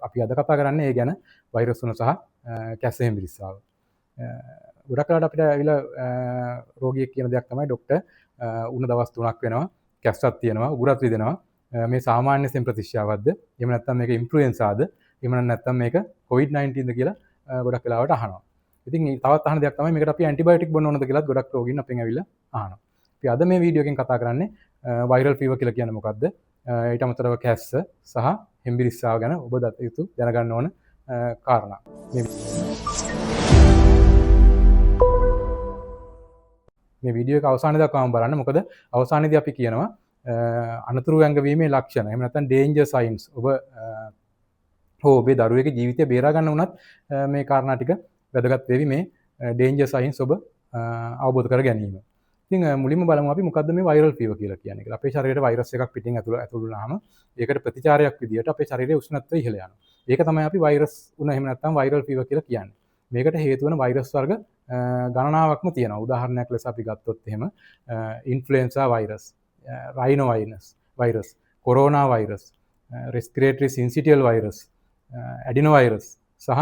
අපි අද කතා කරන්නේ ඒ ගැන වෛරස් වුණ සහ කැස්ස හෙම්බිරිස්සාව. ගොඩක් වෙලාවට අපිට ඇවිල්ලා රෝගියෙක් කියන දෙයක් තමයි ડોක්ටර් උණ දවස් 3ක් වෙනවා කැස්සක් තියෙනවා උගුරත් රිදෙනවා මේ සාමාන්‍ය සෙම් ප්‍රතිශ්‍යාවක්ද එහෙම නැත්නම් මේක ඉන්ෆ්ලුවෙන්සාද එහෙම නැත්නම් මේක COVID-19 ද කියලා ගොඩක් වෙලාවට අහනවා. ඉතින් තවත් අහන දෙයක් තමයි මේකට අපි ඇන්ටිබයොටික් බොන්න ඕනද කියලාත් ගොඩක් රෝගීන් අපෙන් ඇවිල්ලා අහනවා. අපි අද මේ වීඩියෝ එකෙන් කතා කරන්නේ වෛරල් ෆීවර් කියලා කියන්නේ මොකක්ද? ඊට අමතරව කැස්ස සහ හෙම්බිරිස්සාව ගැන ඔබ දත යුතු දැනගන්න ඕන කාරණා. මේ වීඩියෝ එක අවසානයේ දක්වාම බලන්න. මොකද අවසානයේදී අපි කියනවා අනතුරු වැංගවීමේ ලක්ෂණ. එහෙම නැත්නම් ඩේන්ජර් සයින්ස්. ඔබ ඔබේ දරුවෙකුගේ ජීවිතය බේරා ගන්න උනත් මේ කාරණා ටික වැදගත් වෙවි මේ ඩේන්ජර් සයින්ස් ඔබ අවබෝධ කර ගැනීම. ඉතින් මුලින්ම බලමු අපි මොකද්ද මේ වෛරල් ෆීවර් කියලා කියන්නේ කියලා. අපේ ශරීරයට වෛරස් එකක් පිටින් ඇතුළු වුණාම ඒකට ප්‍රතිචාරයක් විදියට අපේ ශරීරයේ උෂ්ණත්වය ඉහළ යනවා. ඒක තමයි අපි වෛරස් උණ එහෙම නැත්නම් වෛරල් ෆීවර් කියලා කියන්නේ. මේකට හේතු වෙන වෛරස් වර්ග ගණනාවක්ම තියෙනවා. උදාහරණයක් ලෙස අපි ගත්තොත් එහෙම ඉන්ෆ්ලුවෙන්සා වෛරස්, රයිනෝ වෛරස්, කොරෝනා වෛරස්, රෙස්පිරේටරි සින්සිටියල් වෛරස්, ඇඩිනෝ වෛරස් සහ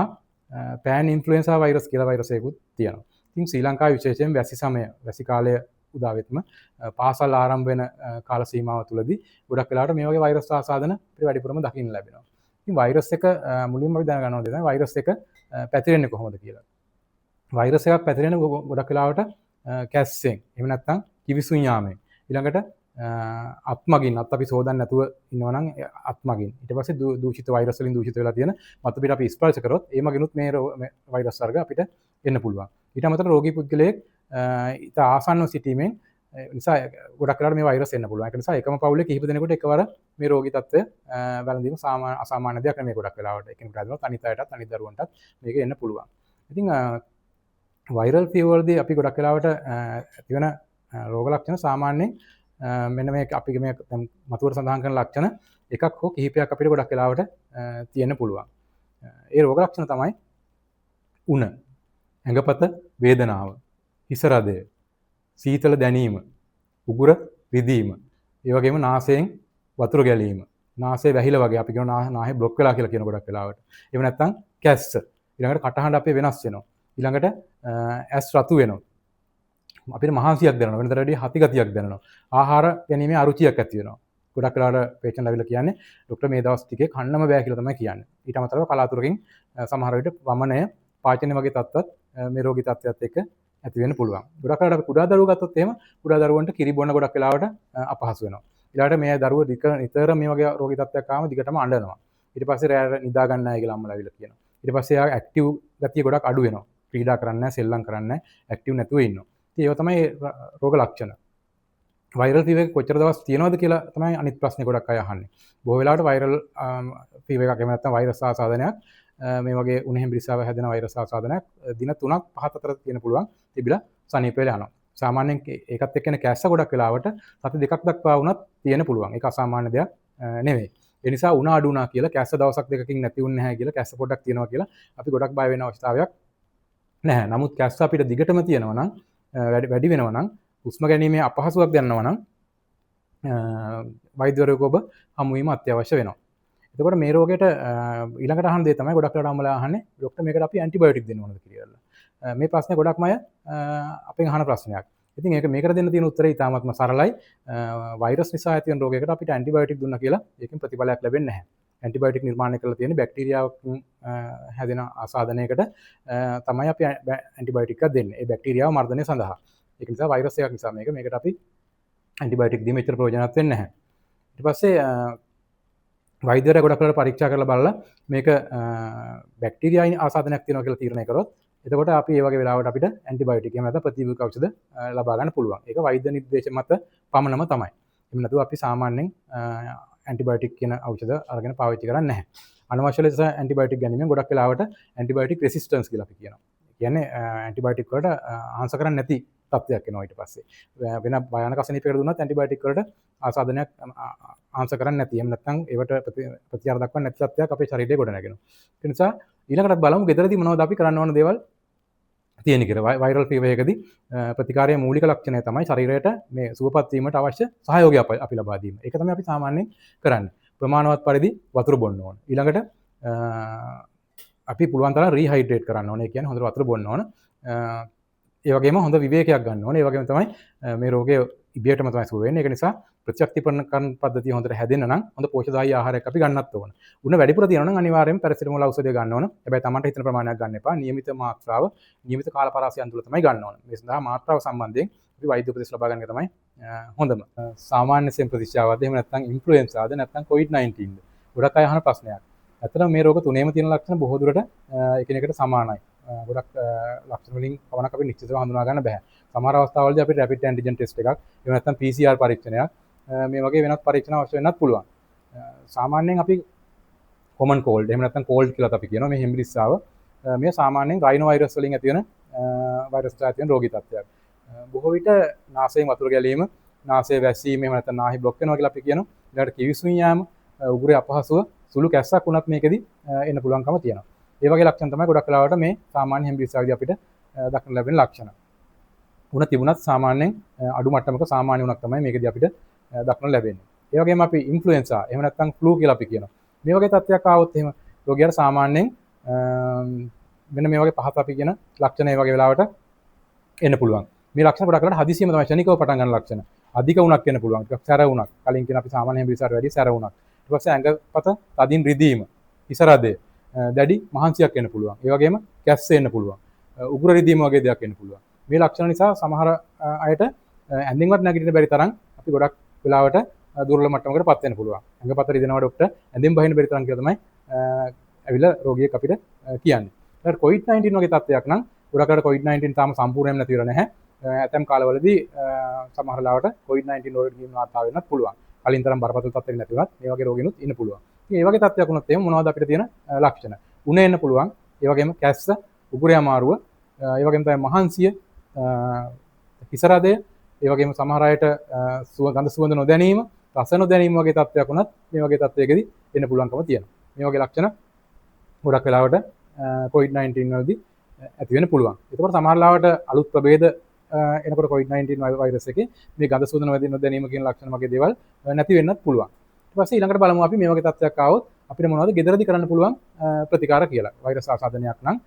පෑන් ඉන්ෆ්ලුවෙන්සා වෛරස් කියලා වෛරස් එකකුත් තියෙනවා. ඉතින් ශ්‍රී ලංකාවේ විශේෂයෙන් වැසි කාලය උදාවෙත්ම පාසල් ආරම්භ වෙන කාල සීමාව තුළදී ගොඩක් වෙලාවට මේ වගේ වෛරස් ආසාදන අපිට වැඩිපුරම දකින්න ලැබෙනවා. ඉතින් වෛරස් එක මුලින්ම අපි දැනගන්න ඕනේ තමයි වෛරස් එක පැතිරෙන්නේ කොහොමද කියලා. වෛරස් එකක් පැතිරෙන්නේ ගොඩක් වෙලාවට කැස්සෙන්, එහෙම නැත්නම් කිවිසුන් යාමෙන්. ඊළඟට අත්මගින් අපි සෝදන්නේ නැතුව ඉන්නවා නම් අත්මගින්. ඊට පස්සේ දූෂිත වෛරස් වලින් දූෂිත වෙලා තියෙන මත පිට අපි ස්පර්ශ කරොත් ඒ මගිනුත් මේ වෛරස් වර්ග අපිට එන්න පුළුවන්. ඊට අමතරව රෝගී පුද්ගලයෙක් ඊට ආසන්නව සිටීමෙන් නිසා ගොඩක් වෙලාවට මේ වෛරස් එන්න පුළුවන්. ඒක නිසා එකම පවුලේ කිහිප දෙනෙකුට එකවර මේ රෝගී තත්ත්වය වැළඳීම අසාමාන්‍ය දෙයක් නෙමෙයි ගොඩක් වෙලාවට. එකිනෙකට හදනවා අනිත් අයටත් අනිත් දරුවන්ටත් මේක එන්න පුළුවන්. ඉතින් වෛරල් ෆීවර් වලදී අපි ගොඩක් වෙලාවට ඇතිවන රෝග ලක්ෂණ සාමාන්‍යයෙන් මෙන්න මේ අපි මේ මතුවට සඳහන් කරන ලක්ෂණ එකක් හෝ කිහිපයක් අපිට ගොඩක් වෙලාවට තියෙන්න පුළුවන්. ඒ රෝග ලක්ෂණ තමයි උණ, ඇඟපත වේදනාව, හිස රදය, සීතල දැනීම, උගුර රිදීම, ඒ වගේම නාසයෙන් වතුර ගැලීම, නාසය වැහිලා වගේ අපි කියනවා නාහේ බ්ලොක් වෙලා කියලා කියන ගොඩක් වෙලාවට. එහෙම නැත්නම් කැස්ස. ඊළඟට කටහඬ අපේ වෙනස් වෙනවා. ඊළඟට ඇස් රතු වෙනවා. අපිට මහන්සියක් දැනෙනවා. වෙනතට වැඩිය හති ගතියක් දැනෙනවා. ආහාර ගැනීමේ අරුචියක් ඇති වෙනවා. ගොඩක් වෙලාවට පේෂන්ට් ඇවිල්ලා කියන්නේ ડોක්ටර් මේ දවස් ටිකේ කන්නම බෑ කියලා තමයි කියන්නේ. ඊට අමතරව කලාතුරකින් සමහර විට වමනය, පාචනය වගේ තත්ත්වත් මේ රෝගී තත්ත්වයත් එක්ක ඇති වෙන්න පුළුවන්. ගොඩක් වෙලාවට කුඩා දරුවෝ ගත්තොත් එහෙම කුඩා දරුවන්ට කිරි බොන්න ගොඩක් වෙලාවට අපහසු වෙනවා. ඊළඟට මේ දරුවෝ නිතර මේ වගේ රෝගී තත්ත්වයක් ආවම දිගටම අඬනවා. ඊට පස්සේ රැයට නිදා ගන්න නැහැ කියලා අම්මලා ඇවිල්ලා කියනවා. ඊට පස්සේ එයා ඇක්ටිව් ගතිය ගොඩක් අඩු වෙනවා. ක්‍රීඩා කරන්නේ නැහැ, සෙල්ලම් කරන්නේ නැහැ, ඇක්ටිව් නැතුව ඉන්නවා. ඉතින් ඒවා තමයි රෝග ලක්ෂණ. වෛරල් ෆීවර් එක කොච්චර දවස් තියෙනවද කියලා තමයි අනිත් ප්‍රශ්නේ ගොඩක් අය අහන්නේ. බොහෝ වෙලාවට වෛරල් ෆීවර් එකක් එහෙම නැත්නම් වෛරස් ආසාදනයක් මේ වගේ උණ හෙම්බිරිස්සාව හැදෙන වෛරස් ආසාදනයක් දින 3ක් 5ක් අතර තියෙන පුළුවන් තිබිලා සනීප වෙලා යනවා. සාමාන්‍යයෙන් ඒකත් එක්ක එන කැස්ස ගොඩක් වෙලාවට සති දෙකක් දක්වා වුණත් තියෙන පුළුවන්. ඒක අසාමාන්‍ය දෙයක් නෙවෙයි. ඒ නිසා උණ අඩු වුණා කියලා කැස්ස දවසක් දෙකකින් නැති වුන්නේ නැහැ කියලා කැස්ස පොඩ්ඩක් තියෙනවා කියලා අපි ගොඩක් බය වෙන අවස්ථාවක් නැහැ. නමුත් කැස්ස අපිට දිගටම තියෙනවා නම් වැඩි වෙනවා නම් හුස්ම ගැනීමේ අපහසුතාවක් දැනෙනවා නම් වෛද්‍යවරයෙකු ඔබ හමු වීම අත්‍යවශ්‍ය වෙනවා. එතකොට මේ රෝගයට ඊළඟට අහන දේ තමයි ගොඩක් වෙලාවට අම්මලා අහන්නේ ડોක්ටර් මේකට අපි ඇන්ටිබයොටික් දෙන්න ඕනද කියලා. මේ ප්‍රශ්නේ ගොඩක්ම අය අපෙන් අහන ප්‍රශ්නයක්. ඉතින් මේකට දෙන්න තියෙන උත්තරේ ඉතාමත්ම සරලයි. වෛරස් නිසා ඇති වෙන රෝගයකට අපිට ඇන්ටිබයොටික් දුන්නා කියලා ඒකෙන් ප්‍රතිඵලයක් ලැබෙන්නේ නැහැ. ඇන්ටිබයොටික් නිර්මාණය කරලා තියෙන බැක්ටීරියාවකින් හැදෙන ආසාදනයකට තමයි අපි ඇන්ටිබයොටික් එකක් දෙන්නේ. ඒ බැක්ටීරියාව මර්ධනය සඳහා. ඒක නිසා වෛරස් එකක් නිසා මේකට අපි ඇන්ටිබයොටික් දීම එච්චර ප්‍රයෝජනවත් වෙන්නේ නැහැ. ඊට පස්සේ වෛද්‍යවරයා ගොඩක් වෙලාවට පරීක්ෂා කරලා බලලා මේක බැක්ටීරියා ආසාදනයක් තියෙනවා කියලා තීරණය කරොත් එතකොට අපි ඒ වගේ වෙලාවට අපිට ඇන්ටිබයොටික් එහෙම නැත්නම් ප්‍රතිවීර්ක ඖෂධ ලබා ගන්න පුළුවන්. ඒක වෛද්‍ය නිර්දේශ මත පමණම තමයි. එහෙම නැතුව අපි සාමාන්‍යයෙන් ඇන්ටිබයොටික් කියන ඖෂධ අරගෙන පාවිච්චි කරන්නේ නැහැ. අනවශ්‍ය ලෙස ඇන්ටිබයොටික් ගැනීමෙන් ගොඩක් වෙලාවට ඇන්ටිබයොටික් රෙසිස්ටන්ස් කියලා අපි කියනවා. කියන්නේ ඇන්ටිබයොටික් වලට ආන්සර් කරන්නේ නැති තත්ත්වයක් එනවා ඊට පස්සේ. වෙන භයානක අසනීපයකට දුන්නත් ඇන්ටිබයොටික් වලට ආසාදනයක් ආන්සර් කරන්නේ නැති. එහෙම නැත්නම් ඒවට ප්‍රතිචාර දක්වන්නේ නැති තත්ත්වයක් අපේ ශරීරයේ ගොඩ නැගෙනවා. ඒ නිසා ඊළඟට බලමු ගෙදරදී මොනවද අපි කරන්න ඕන දේවල් තියෙන කියලා. වෛරල් ෆීවර් එකදී ප්‍රතිකාරයේ මූලික ලක්ෂණය තමයි ශරීරයට මේ සුවපත් වීමට අවශ්‍ය සහයෝගය අපි ලබා දීම. ඒක තමයි අපි සාමාන්‍යයෙන් කරන්නේ. ප්‍රමාණවත් පරිදි වතුර බොන්න ඕන. ඊළඟට අපි පුළුවන් තරම් රීහයිඩ්‍රේට් කරන්න ඕනේ. ඒ කියන්නේ හොඳට වතුර බොන්න ඕන. ඒ වගේම හොඳ විවේකයක් ගන්න ඕනේ. ඒ වගේම තමයි මේ රෝගය ඉබේටම තමයි සුව වෙන්නේ. ඒක නිසා ප්‍රතිශක්තිකරණ පද්ධතිය හොඳට හැදෙන්න නම් හොඳ පෝෂ්‍යදායී ආහාරයක් අපි ගන්නත් ඕන. උණ වැඩිපුර තියෙනවා නම් අනිවාර්යයෙන්ම පැරසිටමෝල් ඖෂධය ගන්න ඕන. හැබැයි Tamanට හිතන ප්‍රමාණයක් ගන්න එපා. නියමිත මාත්‍රාව නියමිත කාලපරාසයන් තුළ තමයි ගන්න ඕන. මේ සඳහා මාත්‍රාව සම්බන්ධයෙන් අපි වෛද්‍ය උපදෙස් ලබා ගන්න එක තමයි හොඳම. සාමාන්‍ය සෙම් ප්‍රතිශ්‍යාවද එහෙම නැත්නම් ඉන්ෆ්ලුවෙන්සාද නැත්නම් COVID-19ද? ගොඩක් අය අහන ප්‍රශ්නයක්. ඇත්තටම මේ රෝග තුනේම තියෙන ලක්ෂණ බොහෝ දුරට එකිනෙකට සමානයි. ගොඩක් ලක්ෂණ වලින් පමණක් අපි නිශ්චිතව හඳුනා ගන්න බෑ. සමහර අවස්ථාවලදී අපිට රැපිඩ් ඇන්ටිජන් ටෙස්ට් එකක් එහෙම නැත්නම් PCR පරීක්ෂණයක් මේ වගේ වෙනත් පරීක්ෂණ අවශ්‍ය වෙන්නත් පුළුවන්. සාමාන්‍යයෙන් අපි කොමන් කෝල්ඩ් එහෙම නැත්නම් කෝල්ඩ් කියලා අපි කියනවා මේ හෙම්බිරිස්සාව. මේ සාමාන්‍යයෙන් රයිනෝ වෛරස් වලින් ඇති වෙන වෛරස් වල ඇති වෙන රෝගී තත්ත්වයක්. බොහෝ විට නාසයෙන් වතුර ගැලීම, නාසයේ වැසීම එහෙම නැත්නම් නාහි බ්ලොක් වෙනවා කියලා අපි කියනවා. ඊළඟට කිවිසුම් යාම, උගුරේ අපහසුව, සුළු කැස්සක් වුණත් මේකෙදි එන්න පුළුවන්කම තියෙනවා. ඒ වගේ ලක්ෂණ තමයි ගොඩක් වෙලාවට මේ සාමාන්‍ය හෙම්බිරිස්සාවේදී අපිට දක්නට ලැබෙන ලක්ෂණ. උණ තිබුණත් සාමාන්‍යයෙන් අඩු මට්ටමක සාමාන්‍ය උණක් තමයි මේකෙදි අපිට දක්නට ලැබෙන්නේ. ඒ වගේම අපි ඉන්ෆ්ලුවෙන්සා එහෙම නැත්නම් ෆ්ලූ කියලා අපි කියනවා. මේ වගේ තත්ත්වයක් ආවොත් එහෙම රෝගියාට සාමාන්‍යයෙන් මෙන්න මේ වගේ පහත අපි කියන ලක්ෂණ ඒ වගේ වෙලාවට එන්න පුළුවන්. මේ ලක්ෂණ ගොඩක් වෙලාවට හදිසියෙම තමයි ක්ෂණිකව පටන් ගන්න ලක්ෂණ. අධික උණක් වෙන්න පුළුවන්. ටිකක් සැර උණක්. කලින් කියන අපි සාමාන්‍ය හෙම්බිරිස්සාවට වැඩි සැර උණක්. ඊට පස්සේ ඇඟපත තදින් රිදීම, ඉසරදය, දැඩි මහන්සියක් එන්න පුළුවන්. ඒ වගේම කැස්ස එන්න පුළුවන්. උගුර රිදීම වගේ දෙයක් එන්න පුළුවන්. මේ ලක්ෂණ නිසා සමහර අයට ඇඳින්වත් නැගිටින්න බැරි තරම් අපි ගොඩක් වෙලාවට දුර්වල මට්ටමකට පත් වෙන්න පුළුවන්. ඇඟපත රිදෙනවා ડોක්ටර් ඇඳින් බහින්න බැරි තරම් කියලා තමයි ඇවිල්ලා රෝගියෙක් අපිට කියන්නේ. ඊට COVID-19 වගේ තත්ත්වයක් නම් ගොඩක් අයට COVID-19 තාම සම්පූර්ණයෙන්ම නැති වෙලා නැහැ. ඇතැම් කාලවලදී සමහර වෙලාවට COVID-19 රෝගී වීම වාර්තා වෙන්නත් පුළුවන්. කලින් තරම් බරපතල තත්ත්වයක් නැති වුණත් මේ වගේ රෝගිනුත් ඉන්න පුළුවන්. ඉතින් මේ වගේ තත්ත්වයක් වුණොත් එහෙම මොනවද අපිට තියෙන ලක්ෂණ? උණ එන්න පුළුවන්. ඒ වගේම කැස්ස, උගුරේ අමාරුව, ඒ වගේම තමයි මහන්සිය, හිසරදය, ඒ වගේම සමහර අයට ගඳ සුවඳ නොදැනීම, රස නොදැනීම වගේ තත්ත්වයක් වුණත් මේ වගේ තත්ත්වයකදී එන්න පුළුවන්කම තියෙනවා. මේ වගේ ලක්ෂණ ගොඩක් වෙලාවට COVID-19 වලදී ඇති වෙන්න පුළුවන්. ඒකවල සමහර ලාවට අලුත් ප්‍රභේද එනකොට COVID-19 වෛරස් එකේ මේ ගඳ සුවඳ නොදැනීම කියන ලක්ෂණ වගේ දේවල් නැති වෙන්නත් පුළුවන්. ඊට පස්සේ ඊළඟට බලමු අපි මේ වගේ තත්ත්වයක් ආවොත් අපිට මොනවද ගෙදරදී කරන්න පුළුවන් ප්‍රතිකාර කියලා. වෛරස් ආසාදනයක් නම්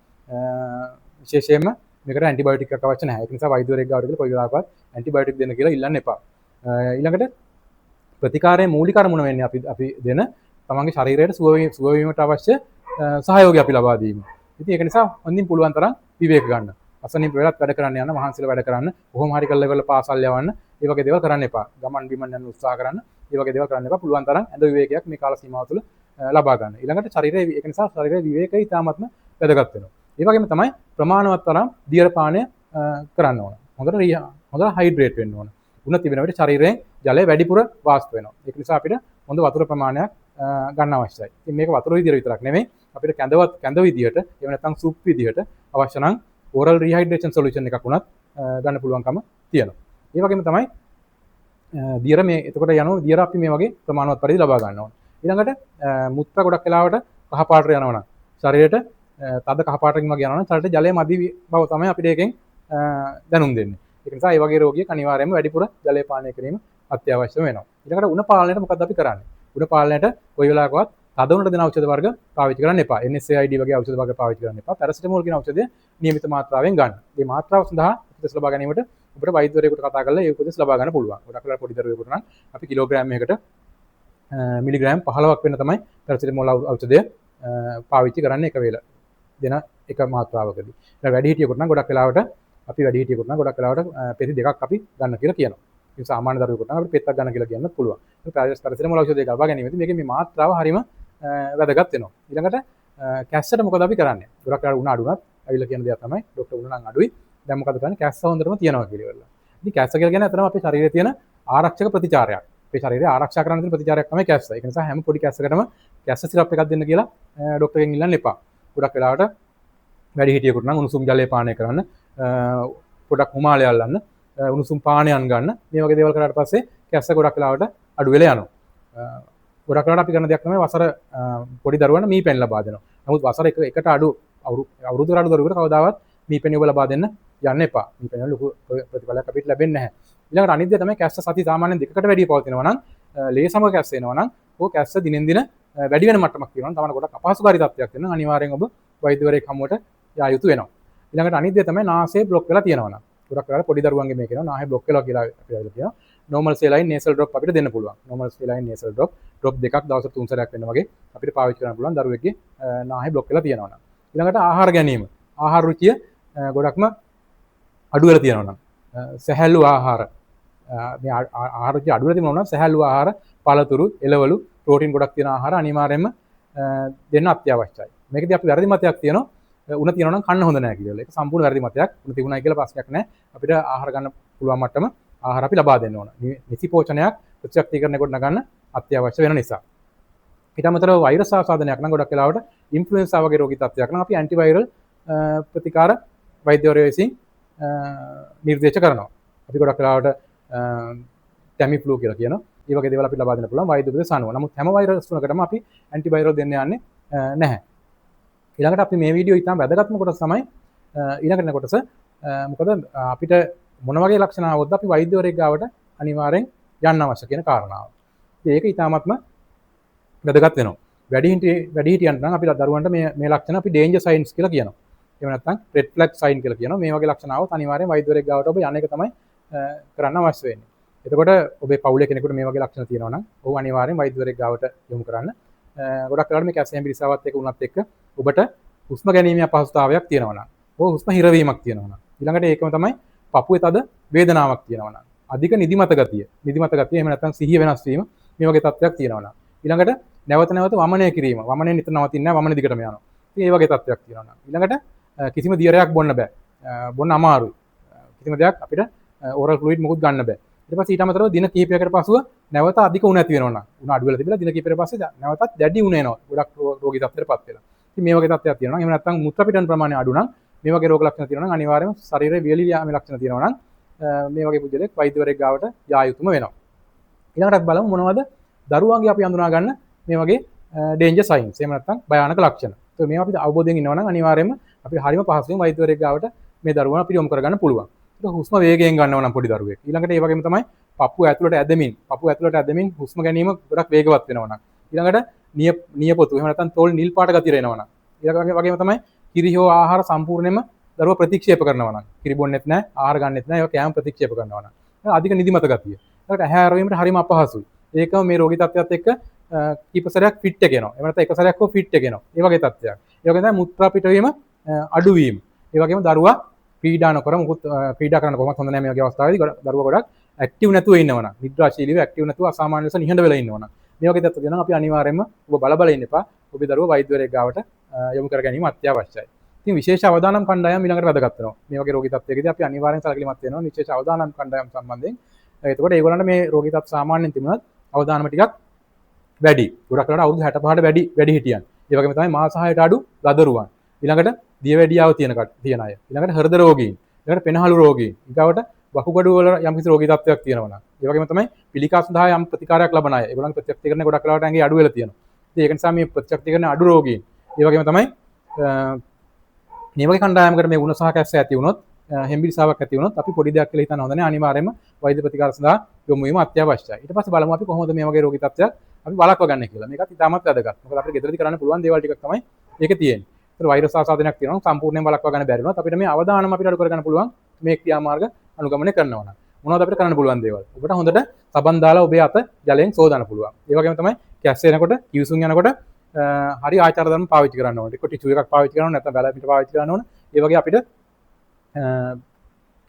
විශේෂයෙන්ම මේකට ඇන්ටිබයොටික් එකක් අවශ්‍ය නැහැ. ඒක නිසා වෛද්‍යවරයෙක් ගාවට ගිහලා කොයි වෙලාවකවත් ඇන්ටිබයොටික් දෙන්න කියලා ඉල්ලන්න එපා. ඊළඟට ප්‍රතිකාරයේ මූලික අරමුණ වෙන්නේ අපි දෙන තමන්ගේ ශරීරයට සුව වීමට අවශ්‍ය සහයෝගය අපි ලබා දීම. ඉතින් ඒක නිසා හොඳින් පුළුවන් තරම් විවේක ගන්න. අසනීප වෙලත් වැඩ කරන්න යන්න, මහන්සිලා වැඩ කරන්න, කොහොම හරි කරලා පාසල් යවන්න, ඒ වගේ දේවල් කරන්න එපා. ගමන් බිමන් යන උත්සාහ කරන්න, ඒ වගේ දේවල් කරන්න එපා. පුළුවන් තරම් ඇඳ විවේකයක් මේ කාල සීමාව තුළ ලබා ගන්න. ඊළඟට ශරීරයේ ඒක නිසා ශරීරයේ විවේකය ඉතාමත්ම වැදගත් වෙනවා. ඒ වගේම තමයි ප්‍රමාණවත් තරම් දියර පානය කරන්න ඕන. හොඳට හයිඩ්‍රේට් වෙන්න ඕන. උණ තිබෙන විට ශරීරයෙන් ජලය වැඩිපුර වාෂ්ප වෙනවා. ඒක නිසා අපිට හොඳ වතුර ප්‍රමාණයක් ගන්න අවශ්‍යයි. ඉතින් මේක වතුර විදියට විතරක් නෙමෙයි අපිට කැඳ විදියට එහෙම නැත්නම් සුප් විදියට අවශ්‍ය නම් ඕරල් රීහයිඩ්‍රේෂන් සොලියුෂන් එකක් උනත් ගන්න පුළුවන්කම තියෙනවා. ඒ වගේම තමයි දියර මේ එතකොට යනවා දියර අපි මේ වගේ ප්‍රමාණවත් පරිදි ලබා ගන්න ඕනේ. ඊළඟට මුත්‍රා ගොඩක් වෙලාවට කහ පාටට යනවා නම් ශරීරයට තද කහ පාටකින් වගේ යනවා නම් ශරීරයට ජලය මදි බව තමයි අපිට ඒකෙන් දැනුම් දෙන්නේ. ඒක නිසා මේ වගේ රෝගියෙක් අනිවාර්යයෙන්ම වැඩිපුර ජලය පානය කිරීම අත්‍යවශ්‍ය වෙනවා. ඊළඟට උණ පාලනයට මොකක්ද අපි කරන්නේ? උණ පාලනයට කොයි වෙලාවකවත් තද උණට දෙන ඖෂධ වර්ග පාවිච්චි කරන්න එපා. NSAID වගේ ඖෂධ වර්ග පාවිච්චි කරන්න එපා. පැරසිටමෝල් කියන ඖෂධය නියමිත මාත්‍රාවෙන් ගන්න. මේ මාත්‍රාව සඳහා උපදෙස් ලබා ගැනීමට ඔබට වෛද්‍යවරයෙකුට කතා කරලා ඒ උපදෙස් ලබා ගන්න පුළුවන්. ගොඩක් වෙලාවට පොඩි දරුවෙකුට නම් අපි කිලෝග්‍රෑම් එකකට මිලිග්‍රෑම් 15ක් වෙන තමයි පැරසිටමෝල් ඖෂධය පාවිච්චි කරන්න එක වේල දෙන එක මාත්‍රාවකදී. ඒක වැඩිහිටියෙකුට නම් ගොඩක් වෙලාවට අපි වැඩිහිටියෙකුට නම් ගොඩක් වෙලාවට පෙති දෙකක් අපි ගන්න කියලා කියනවා. ඒ සාමාන්‍ය දරුවෙකුට නම් අපිට පෙත්තක් ගන්න කියලා කියන්නත් පුළුවන්. ඒ පැරසිටමෝල් ඖෂධය ලබා ගැනීමදී මේකේ මේ මාත්‍රාව හරීම වැදගත් වෙනවා. ඊළඟට කැස්සට මොකද අපි කරන්නේ? ගොඩක් වෙලාවට උණ අඩු වුණත් ඇවිල්ලා කියන දේ තමයි ડોක්ටර් උණ නම් අඩුයි. දැන් මොකද කරන්නේ? කැස්ස හොඳටම තියනවා කියලා ඉවරලා. ඉතින් කැස්ස කියලා කියන්නේ අතරම අපේ ශරීරයේ තියෙන ආරක්ෂක ප්‍රතිචාරයක්. අපේ ශරීරය ආරක්ෂා කරන්න තියෙන ප්‍රතිචාරයක් තමයි කැස්ස. ඒක නිසා හැම පොඩි කැස්සකටම කැස්ස සිරප් එකක් දෙන්න කියලා ડોක්ටර්ගෙන් ඉල්ලන්න එපා. ගොඩක් වෙලාවට වැඩිහිටියෙකුට නම් උණුසුම් ජලය පානය කරන්න, පොඩක් හිමාලය අල්ලන්න, උණුසුම් පානයන් ගන්න. මේ වගේ දේවල් කරාට පස්සේ කැස්ස ගොඩක් වෙලාවට අඩු වෙලා යනවා. ගොඩක් වෙලාවට අපි කරන දෙයක් තමයි වසර පොඩි දරුවන්ට මීපැන් ලබා දෙනවා. නමුත් වසර එකට අඩු අවුරුද්දකට අඩු දරුවෙකුට කවදාවත් මීපැන් ඔබ ලබා දෙන්න යන්න එපා. මීපැන් වල ලොකු ප්‍රතිඵලයක් අපිට ලැබෙන්නේ නැහැ. ඊළඟට අනිත් දේ තමයි කැස්ස සති සාමාන්‍යයෙන් 2කට වැඩිය පවතිනවා නම් ලේ සමග කැස්ස එනවා නම් ඕක කැස්ස දිනෙන් දින වැඩි වෙන මට්ටමක් තියෙනවා. තමන ගොඩක් අපහසුකාරී තත්ත්වයක් තියෙනවා. අනිවාර්යෙන් ඔබ වෛද්‍යවරයෙක් හමුවට යා යුතු වෙනවා. ඊළඟට අනිත් දේ තමයි නාසය බ්ලොක් වෙලා තියෙනවා නම්. ගොඩක් වෙලාවට පොඩි දරුවන්ගේ මේ කියනවා නාසය බ්ලොක් වෙලා කියලා අපි කියනවා. normal saline nasal drop අපිට දෙන්න පුළුවන්. normal saline nasal drop දෙකක් දවසට 3 සැරයක් වෙන්න වගේ අපිට පාවිච්චි කරන්න පුළුවන් දරුවෙක්ගේ නාහය බ්ලොක් වෙලා තියෙනවා නම්. ඊළඟට ආහාර ගැනීම. ආහාර රුචිය ගොඩක්ම අඩු වෙලා තියෙනවා නම්. සැහැල්ලු ආහාර මේ ආහාර රුචිය අඩු වෙලා තියෙනවා නම් සැහැල්ලු ආහාර, පළතුරු, එළවලු, ප්‍රෝටීන් ගොඩක් තියෙන ආහාර අනිවාර්යයෙන්ම දෙන්න අත්‍යවශ්‍යයි. මේකදී අපි වැරදි මතයක් තියෙනවා. උණ තියෙනවා නම් කන්න හොඳ නැහැ කියලා. ඒක සම්පූර්ණ වැරදි මතයක්. උණ තිබුණයි කියලා ප්‍රශ්නයක් නැහැ. අපිට ආහාර ගන්න පුළුවන් මට්ටම ආහාර අපි ලබා දෙන්න ඕන. නිසි පෝෂණයක් ප්‍රතිශක්තිකරණය කොට නගන්න අත්‍යවශ්‍ය වෙන නිසා. ඊට අමතරව වෛරස් ආසාදනයක් නම් ගොඩක් වෙලාවට ඉන්ෆ්ලුවෙන්සා වගේ රෝගී තත්ත්වයක් නම් අපි ඇන්ටිවයිරල් ප්‍රතිකාර වෛද්‍යවරයෝ විසින් නිර්දේශ කරනවා. අපි ගොඩක් වෙලාවට ටැමිෆ්ලූ කියලා කියනවා. ඒ වගේ දේවල් අපි ලබා දෙන්න පුළුවන් වෛද්‍ය උපදෙස් අනුව. නමුත් හැම වෛරස් තුනකටම අපි ඇන්ටිවයිරල් දෙන්න යන්නේ නැහැ. ඊළඟට අපි මේ වීඩියෝ ඉතාම වැදගත්ම කොටස තමයි ඊළඟට එන කොටස. මොකද අපිට මොන වගේ ලක්ෂණ ආවොත් අපි වෛද්‍යවරයෙක් ගාවට අනිවාර්යෙන් යන්න අවශ්‍ය කියන කාරණාව. ඒක ඉතාමත්ම වැදගත් වෙනවා. වැඩිහිටියන්ට නම් අපි දරුවන්ට මේ ලක්ෂණ අපි ඩේන්ජර් සයින්ස් කියලා කියනවා. එහෙම නැත්නම් රෙඩ් ෆ්ලැග් සයින් කියලා කියනවා. මේ වගේ ලක්ෂණ ආවොත් අනිවාර්යෙන් වෛද්‍යවරයෙක් ගාවට ඔබ යන එක තමයි කරන්න අවශ්‍ය වෙන්නේ. එතකොට ඔබේ පවුලේ කෙනෙකුට මේ වගේ ලක්ෂණ තියෙනවා නම් ඔහු අනිවාර්යෙන් වෛද්‍යවරයෙක් ගාවට යොමු කරන්න. ගොඩක් වෙලාවට මේ කැස්සියම් පිළිසාවත් එක උනත් එක්ක ඔබට හුස්ම ගැනීමේ අපහසුතාවයක් තියෙනවා නම්, ඔබ හුස්ම හිරවීමක් තියෙනවා නම්, ඊළඟට ඒකම තමයි පපුවේ තද වේදනාවක් තියෙනවා නම්, අධික නිදිමත ගතිය එහෙම නැත්නම් සිහිය වෙනස් වීම මේ වගේ තත්ත්වයක් තියෙනවා නම්, ඊළඟට නැවත වමනය කිරීම, වමනේ නිතර නවතින්නේ නැහැ, වමනේ දිගටම යනවා. ඉතින් මේ වගේ තත්ත්වයක් තියෙනවා නම්, ඊළඟට කිසිම දියරයක් බොන්න බෑ. බොන්න අමාරුයි. කිසිම දෙයක් අපිට ඕරල් ෆ්ලුයිඩ් මොකුත් ගන්න බෑ. ඊට පස්සේ ඊට අමතරව දින කිහිපයකට පසුව නැවත අධික උණ ඇති වෙනවා නම්, උණ අඩු වෙලා තිබිලා දින කිහිපයකට පස්සේ නැවතත් දැඩි උණ එනවා. ගොඩක් රෝගී තත්ත්වයකටපත් වෙලා. ඉතින් මේ වගේ තත්ත්වයක් තියෙනවා නම්, එහෙම නැත්නම් මුත්‍රා පිටන ප්‍රමාණය අඩු නම්, මේ වගේ රෝග ලක්ෂණ තියෙනවා නම් අනිවාර්යයෙන්ම ශරීරයේ වියලි යාමේ ලක්ෂණ තියෙනවා නම් මේ වගේ පුද්ගලෙක් වෛද්‍යවරයෙක් ගාවට යා යුතුම වෙනවා. ඊළඟට බලමු මොනවද දරුවන්ගේ අපි හඳුනා ගන්න මේ වගේ ඩේන්ජර් සයින්ස්. එහෙම නැත්නම් භයානක ලක්ෂණ. ඒක මේවා අපි අවබෝධයෙන් ඉන්නවා නම් අනිවාර්යයෙන්ම අපිට හරිම පහසුවෙන් වෛද්‍යවරයෙක් ගාවට මේ දරුවන් අපි යොමු කරගන්න පුළුවන්. ඒක හුස්ම වේගයෙන් ගන්නවා නම් පොඩි දරුවෙක්. ඊළඟට ඒ වගේම තමයි පපුව ඇතුළට ඇදමින් හුස්ම ගැනීම ගොඩක් වේගවත් වෙනවා නම්. ඊළඟට නියපොතු එහෙම නැත්නම් තොල් නිල් පාට ගතිය එනවා නම්. ඊළඟට වගේම තමයි කිරි හෝ ආහාර සම්පූර්ණයෙන්ම දරුවා ප්‍රතික්ෂේප කරනවා නම්. කිරි බොන්නෙත් නැහැ, ආහාර ගන්නෙත් නැහැ, ඒක කෑම ප්‍රතික්ෂේප කරනවා නම්. අධික නිදිමත ගතිය. ඊළඟට ඇහැ අරවීමට හරිම අපහසුයි. ඒකම මේ රෝගී තත්ත්වයක් එක්ක කීප සැරයක් ෆිට් එක එනවා. එහෙම නැත්නම් එක සැරයක් හෝ ෆිට් එක එනවා. ඒ වගේ තත්ත්වයක්. ඒ වගේම තමයි මුත්‍රා පිටවීම අඩුවීම. ඒ වගේම දරුවා ක්‍රීඩා නොකර මුකුත් ක්‍රීඩා කරන්න කොහොමද හොඳ නැහැ මේ වගේ අවස්ථාවේදී දරුවා ගොඩක් ඇක්ටිව් නැතුව ඉන්නවනම්, නිද්‍රාශීලීව ඇක්ටිව් නැතුව අසාමාන්‍ය ලෙස නිහඬ වෙලා ඉන්නවනම් මේ වගේ තත්ත්ව දෙනවා අපි අනිවාර්යයෙන්ම ඔබ බල ඉන්න එපා. ඔබේ දරුවා වෛද්‍යවරයෙක් ගාවට යොමු කර ගැනීම අත්‍යවශ්‍යයි. ඉතින් විශේෂ අවධානම් කණ්ඩායම් ඊළඟට වැදගත් වෙනවා. මේ වගේ රෝගී තත්ත්වයකදී අපි අනිවාර්යෙන් සැලකිලිමත් වෙනවා විශේෂ අවධානම් කණ්ඩායම් සම්බන්ධයෙන්. එතකොට ඒගොල්ලන්ට මේ රෝගී තත්ත්ව සාමාන්‍යයෙන් තිබුණත් අවධානම ටිකක් වැඩි. ගොඩක් වෙලාවට අවුරුදු 65ට වැඩි හිටියන්. ඒ වගේම තමයි මාස 6ට අඩු ලදරුවන්. ඊළඟට දියවැඩියාව තියෙන අය. ඊළඟට හෘද රෝගීන්. ඊළඟට පෙනහළු රෝගීන්. ඊගවට වකුගඩු වල යම් කිසි රෝගී තත්ත්වයක් තියෙනවා නම්. ඒ වගේම තමයි පිළිකා සඳහා යම් ප්‍රතිකාරයක් ලබන අය. ඒගොල්ලන්ගේ ප්‍රතිශක්තිකරණය ගොඩක් වෙලාවට ඇඟේ අඩු වෙලා තියෙනවා. ඉතින් ඒක නිසා මේ ප්‍රතිශක්තිකරණය අඩු රෝගීන්. ඒ වගේම තමයි මේ වගේ කණ්ඩායමකට මේ උණ සහ කැස්ස ඇති වුණොත්, හෙම්බිරිසාවක් ඇති වුණොත් අපි පොඩි දෙයක් කියලා හිතන්න හොඳ නැහැ. අනිවාර්යයෙන්ම වෛද්‍ය ප්‍රතිකාර සඳහා යොමු වීම අත්‍යවශ්‍යයි. ඊට පස්සේ බලමු අපි කොහොමද මේ වගේ රෝගී තත්ත්වයක් අපි වළක්ව ගන්න කියලා. මේකත් ඉතාමත් වැදගත්. මොකද අපිට ගෙදරදී කරන්න පුළුවන් දේවල් ටිකක් තමයි ඒකේ තියෙන්නේ. ඒතර වෛරස් ආසාදනයක් තියෙනවා නම් සම්පූර්ණයෙන් වළක්වා ගන්න බැරි වුණොත් අපිට මේ අවදානම අපිට අඩු කරගන්න පුළුවන් මේ ක්‍රියාමාර්ග අනුගමනය කරනවා නම්. මොනවද අපිට කරන්න පුළුවන් දේවල්? ඔබට හොඳට සබන් දාලා ඔබේ අත ජලයෙන් සෝදන්න පුළුවන්. ඒ වගේම තමයි කැස්ස එනකොට, කිවිසුම් යනකොට හරි ආචාර ධර්ම පාවිච්චි කරන්න ඕනේ. ඒක ටිෂු එකක් පාවිච්චි කරන්න ඕනේ, නැත්නම් බැලප් පිට පාවිච්චි කරන්න ඕනේ. ඒ වගේ අපිට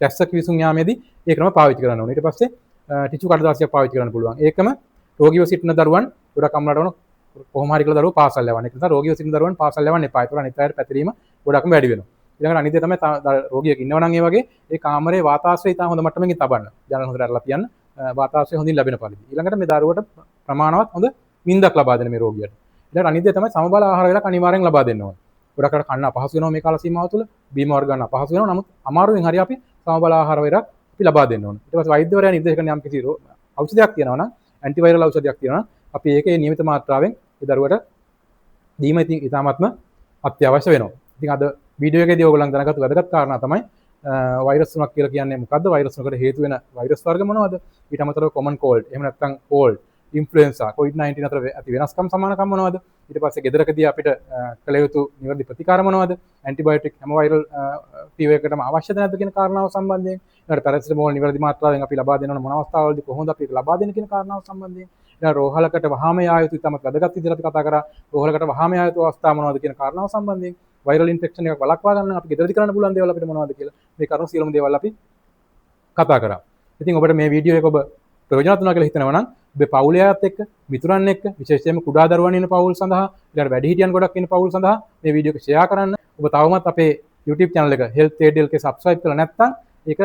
කැස්ස කිවිසුම් යාමේදී ඒ ක්‍රම පාවිච්චි කරන්න ඕනේ. ඊට පස්සේ ටිෂු කඩදාසියක් පාවිච්චි කරන්න පුළුවන්. ඒකම රෝගීව සිටින දරුවන් ගොඩක් අම්ලට වුණ කොහොම හරි කියලා දරුවෝ පාසල් යවන්න. ඒක නිසා රෝගීව සිටින දරුවන් පාසල් යවන්න එපා. ඒතර අනිත් අයට පැතිරීම ගොඩක්ම වැඩි වෙනවා. ඊළඟට අනිත් දේ තමයි රෝගියෙක් ඉන්නවා නම් ඒ වගේ ඒ කාමරේ වාතාශ්‍රය ඉතාම හොඳ මට්ටමකින් තබන්න. ජනල හොඳට අරලා තියන්න. වාතාශ්‍රය හොඳින් ලැබෙන පරිදි. ඊළඟට මේ දරුවට ප්‍රමාණවත් හොඳ නිින්දක් ලබා දෙන්න මේ රෝගියට. ඊළඟට අනිත් දේ තමයි සමබල ආහාර වේලක් අනිවාර්යෙන් ලබා දෙන්න ඕනේ. ගොඩක් අර කන්න අපහසු වෙනවා මේ කාල සීමාව තුළ. බීම වර්ග ගන්න අපහසු වෙනවා. නමුත් අමාරුවෙන් හරි අපි සමබල ආහාර වේලක් අපි ලබා දෙන්න ඕනේ. ඊට පස්සේ වෛද්‍යවරයා නිර්දේශ කරන යම් කිසි ඖෂධයක් තියෙනවා නම්, ඇන්ටිවයිරල් ඖෂධයක් තියෙනවා නම් අපි ඒකේ නියමිත මාත්‍රාවෙන් ඒ දරුවට දීම ඉතාමත්ම අත්‍යවශ්‍ය වෙනවා. ඉතින් අද වීඩියෝ එකේදී ඔයගොල්ලන් දැනගත්තු වැදගත් කාරණා තමයි වෛරස් තුනක් කියලා කියන්නේ මොකද්ද? වෛරස් තුනකට හේතු වෙන වෛරස් වර්ග මොනවද? ඊට අමතරව කොමන් කෝල්ඩ්, එහෙම නැත්නම් කෝල්ඩ්, ඉන්ෆ්ලුවෙන්සා COVID-19 අතර ඇති වෙනස්කම් සමානකම් මොනවද? ඊට පස්සේ ගෙදරකදී අපිට කළ යුතු නිවැරදි ප්‍රතිකාර මොනවද? ඇන්ටිබයොටික් හැම වෛරල් ෆීවර් එකකටම අවශ්‍යද නැද්ද කියන කාරණාව සම්බන්ධයෙන්, ඊට පැරසිටමෝල් නිවැරදි මාත්‍රාවෙන් අපි ලබා දෙනවන මොන අවස්ථාවලදී කොහොමද අපි ඒක ලබා දෙන්නේ කියන කාරණාව සම්බන්ධයෙන්, ඊට රෝහලකට වහාම යා යුතු ඉතාමත් වැදගත් විදිහට අපි කතා කරා රෝහලකට වහාම යා යුතු අවස්ථා මොනවද කියන කාරණාව සම්බන්ධයෙන්, වෛරල් ඉන්ෆෙක්ෂන් එකක් වළක්වා ගන්න අපි ගෙදරදී කරන්න පුළුවන් දේවල් අපිට මොනවද කියලා මේ කරුණු සියලුම දේවල් අපි කතා කරා. ඉතින් ඔබට මේ වීඩියෝ එක ඔබ ප්‍රයෝජනවත් වුණා කියලා හිතනවා නම් ඔබේ පවුලේ අයත් එක්ක, මිතුරන් එක්ක, විශේෂයෙන්ම කුඩා දරුවන් ඉන්න පවුල් සඳහා, ඊළඟ වැඩිහිටියන් ගොඩක් ඉන්න පවුල් සඳහා මේ වීඩියෝ එක ෂෙයා කරන්න. ඔබ තවමත් අපේ YouTube channel එක Health Aid LK subscribe කරලා නැත්නම් ඒක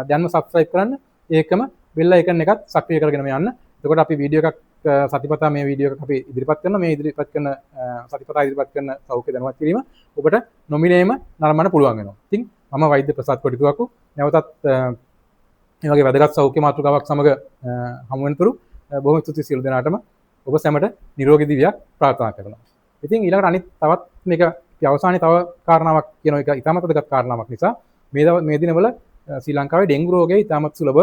දැන්ම subscribe කරන්න. ඒකම bell icon එකත් සක්‍රිය කරගෙන යන්න. එතකොට අපි වීඩියෝ එකක් සතිපතා මේ වීඩියෝ එකක් අපි ඉදිරිපත් කරන මේ ඉදිරිපත් කරන සතිපතා ඉදිරිපත් කරන සෞඛ්‍ය දැනුවත් කිරීම ඔබට නොමිලේම නරඹන්න පුළුවන් වෙනවා. ඉතින් මම වෛද්‍ය ප්‍රසාද් කොටිතුවක්කු නැවතත් මේ වගේ වැදගත් සෞඛ්‍ය මාතෘකාවක් සමග හමු වෙනතුරු බොහොම ස්තුතියි සියලු දෙනාටම. ඔබ සැමට නිරෝගී දිවියක් ප්‍රාර්ථනා කරනවා. ඉතින් ඊළඟට අනිත් තවත් මේක අවසානයේ තව කාරණාවක් කියන එක ඉතාමත් වැදගත් කාරණාවක් නිසා මේ දිනවල ශ්‍රී ලංකාවේ ඩෙන්ගු රෝගය ඉතාමත් සුලභව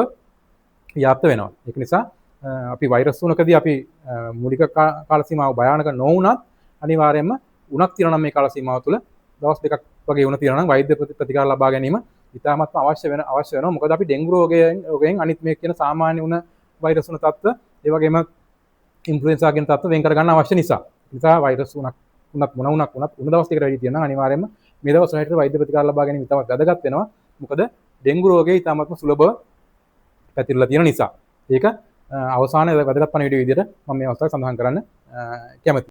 ව්‍යාප්ත වෙනවා. ඒක නිසා අපි වෛරස් තුනකදී අපි මූලික කාල සීමාව භයානක නොවුනත් අනිවාර්යයෙන්ම උණක් තියෙනවා නම් මේ කාල සීමාව තුළ දවස් දෙකක් වගේ උණ තියෙනවා නම් වෛද්‍ය ප්‍රතිකාර ලබා ගැනීම ඉතාමත්ම අවශ්‍ය වෙනවා. මොකද අපි ඩෙන්ගු රෝගයෙන් අනිත් මේ කියන සාමාන්‍ය උණ වෛරස් උණ තත්ත්ව ඒ වගේම ඉන්ෆ්ලුවෙන්සා කියන තත්ත්ව වෙන් කර ගන්න අවශ්‍ය නිසා. වෛරස් උණක් මොන උණක් උණ දවස් දෙකකට වැඩි තියෙනවා අනිවාර්යයෙන්ම මේ දවස් වලට වෛද්‍ය ප්‍රතිකාර ලබා ගැනීම ඉතාමත් වැදගත් වෙනවා. මොකද ඩෙන්ගු රෝගය ඉතාමත්ම සුලභව පැතිරලා තියෙන නිසා. ඒක අවසානයේ වැදගත් පණිවිඩ විදිහට මම මේ අවස්ථාවේ සඳහන් කරන්න කැමතියි.